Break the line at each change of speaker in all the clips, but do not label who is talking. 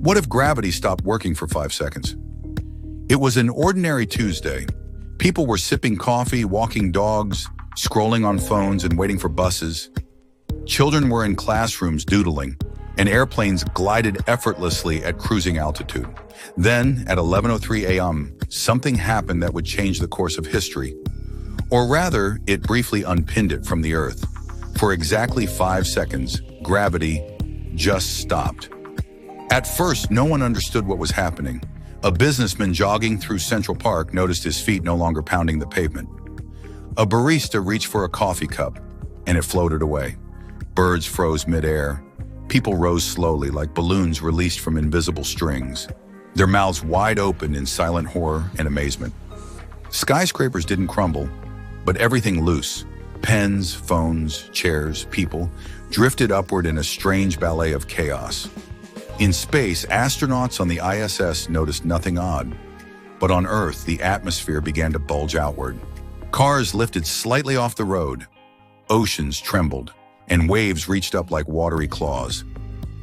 What if gravity stopped working for 5 seconds? It was an ordinary Tuesday. People were sipping coffee, walking dogs, scrolling on phones, and waiting for buses. Children were in classrooms doodling, and airplanes glided effortlessly at cruising altitude. Then, at 11:03 a.m., something happened that would change the course of history. Or rather, it briefly unpinned it from the Earth. For exactly 5 seconds, gravity just stopped. At first, no one understood what was happening. A businessman jogging through Central Park noticed his feet no longer pounding the pavement. A barista reached for a coffee cup, and it floated away. Birds froze midair. People rose slowly like balloons released from invisible strings, their mouths wide open in silent horror and amazement. Skyscrapers didn't crumble, but everything loose. Pens, phones, chairs, people drifted upward in a strange ballet of chaos. In space, astronauts on the ISS noticed nothing odd, but on Earth, the atmosphere began to bulge outward. Cars lifted slightly off the road. Oceans trembled, and waves reached up like watery claws.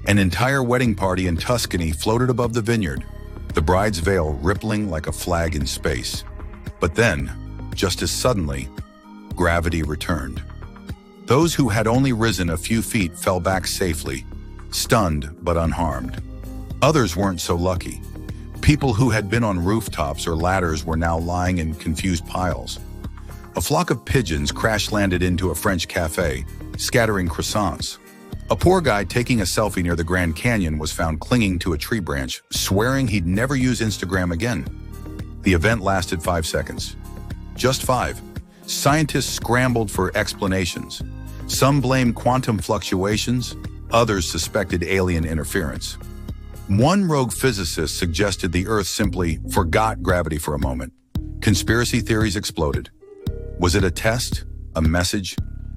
An entire wedding party in Tuscany floated above the vineyard, the bride's veil rippling like a flag in space. But then, just as suddenly, gravity returned. Those who had only risen a few feet fell back safely, stunned but unharmed. Others weren't so lucky. People who had been on rooftops or ladders were now lying in confused piles. A flock of pigeons crash-landed into a French cafe, scattering croissants. A poor guy taking a selfie near the Grand Canyon was found clinging to a tree branch, swearing he'd never use Instagram again. The event lasted 5 seconds. Just 5. Scientists scrambled for explanations. Some blamed quantum fluctuations, others suspected alien interference. One rogue physicist suggested the Earth simply forgot gravity for a moment. Conspiracy theories exploded. Was it a test? A message?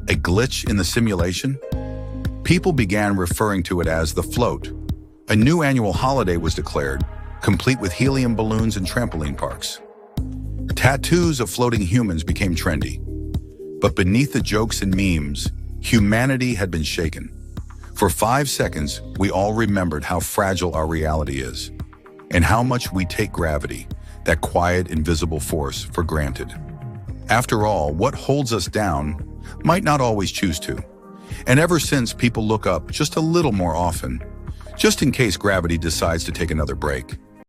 A glitch in the simulation? People began referring to it as the float. A new annual holiday was declared, complete with helium balloons and trampoline parks. Tattoos of floating humans became trendy. But beneath the jokes and memes, humanity had been shaken. For 5 seconds, we all remembered how fragile our reality is, and how much we take gravity, that quiet, invisible force, for granted. After all, what holds us down might not always choose to. And ever since, people look up just a little more often, just in case gravity decides to take another break.